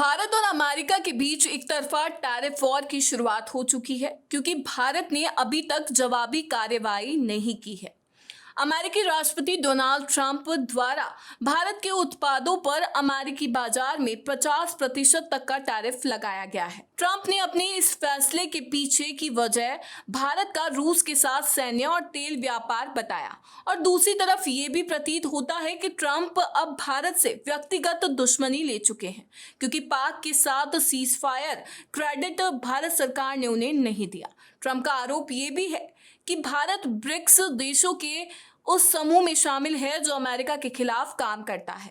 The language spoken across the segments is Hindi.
भारत और अमेरिका के बीच एक तरफा टैरिफ वॉर की शुरुआत हो चुकी है क्योंकि भारत ने अभी तक जवाबी कार्रवाई नहीं की है। अमेरिकी राष्ट्रपति डोनाल्ड ट्रंप द्वारा भारत के उत्पादों पर अमेरिकी बाजार में 50% तक का टैरिफ लगाया गया है। ट्रंप ने अपने इस फैसले के पीछे की वजह भारत का रूस के साथ सैन्य और तेल व्यापार बताया और दूसरी तरफ ये भी प्रतीत होता है कि ट्रंप अब भारत से व्यक्तिगत दुश्मनी ले चुके हैं क्योंकि पाक के साथ सीज फायर क्रेडिट भारत सरकार ने उन्हें नहीं दिया। ट्रंप का आरोप ये भी है कि भारत ब्रिक्स देशों के उस समूह में शामिल है जो अमेरिका के खिलाफ काम करता है।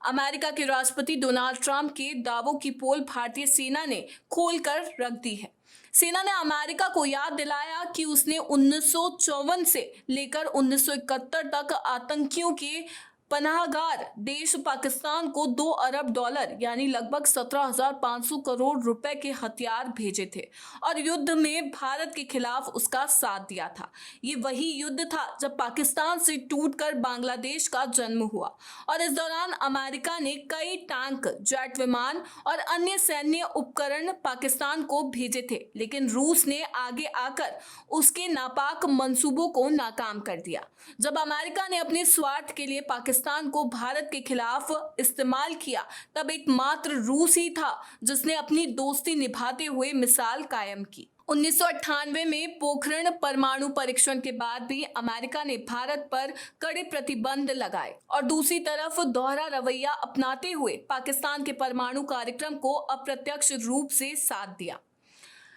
अमेरिका के राष्ट्रपति डोनाल्ड ट्रंप के दावों की पोल भारतीय सेना ने खोलकर रख दी है। सेना ने अमेरिका को याद दिलाया कि उसने 1954 से लेकर 1971 तक आतंकियों के पनाहगार देश पाकिस्तान को $2 अरब यानी लगभग 17,500 करोड़ रुपए के हथियार भेजे थे और युद्ध में भारत के खिलाफ उसका साथ दिया था। ये वही युद्ध था जब पाकिस्तान से टूटकर बांग्लादेश का जन्म हुआ और इस दौरान अमेरिका ने कई टैंक, जेट विमान और अन्य सैन्य उपकरण पाकिस्तान को भेजे थे, लेकिन रूस ने आगे आकर उसके नापाक मंसूबों को नाकाम कर दिया। जब अमेरिका ने अपने स्वार्थ के लिए पाकिस्तान को भारत के खिलाफ इस्तेमाल किया, तब एकमात्र रूस ही था जिसने अपनी दोस्ती निभाते हुए मिसाल कायम की। 1998 में पोखरण परमाणु परीक्षण के बाद भी अमेरिका ने भारत पर कड़े प्रतिबंध लगाए और दूसरी तरफ दोहरा रवैया अपनाते हुए पाकिस्तान के परमाणु कार्यक्रम को अप्रत्यक्ष रूप से साथ दिया।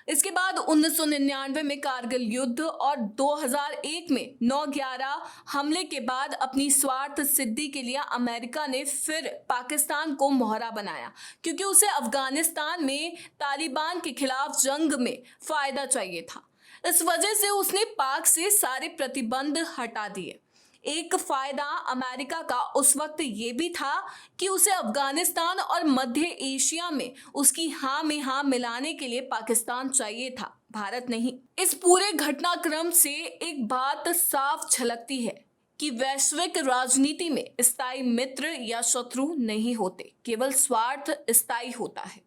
इसके बाद 1999 में कारगिल युद्ध और 2001 में 9/11 हमले के बाद अपनी स्वार्थ सिद्धि के लिए अमेरिका ने फिर पाकिस्तान को मोहरा बनाया क्योंकि उसे अफगानिस्तान में तालिबान के खिलाफ जंग में फायदा चाहिए था। इस वजह से उसने पाक से सारे प्रतिबंध हटा दिए। एक फायदा अमेरिका का उस वक्त ये भी था कि उसे अफगानिस्तान और मध्य एशिया में उसकी हाँ में हाँ मिलाने के लिए पाकिस्तान चाहिए था, भारत नहीं। इस पूरे घटनाक्रम से एक बात साफ झलकती है कि वैश्विक राजनीति में स्थायी मित्र या शत्रु नहीं होते, केवल स्वार्थ स्थायी होता है।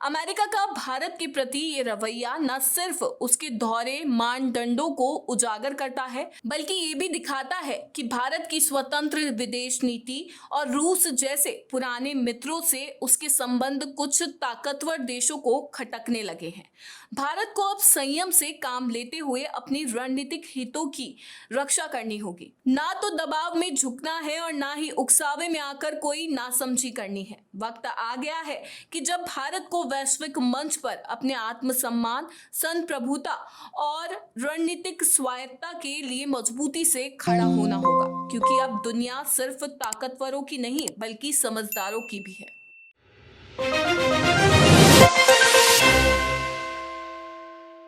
अमेरिका का भारत के प्रति ये रवैया न सिर्फ उसके दोहरे मानदंडों को उजागर करता है, बल्कि ये भी दिखाता है कि भारत की स्वतंत्र विदेश नीति और रूस जैसे पुराने मित्रों से उसके संबंध कुछ ताकतवर देशों को खटकने लगे हैं। भारत को अब संयम से काम लेते हुए अपनी रणनीतिक हितों की रक्षा करनी होगी। ना तो दबाव में झुकना है और ना ही उकसावे में आकर कोई नासमझी करनी है। वक्त आ गया है कि जब भारत को वैश्विक मंच पर अपने आत्मसम्मान, संप्रभुता और रणनीतिक स्वायत्ता के लिए मजबूती से खड़ा होना होगा, क्योंकि अब दुनिया सिर्फ ताकतवरों की नहीं बल्कि समझदारों की भी है।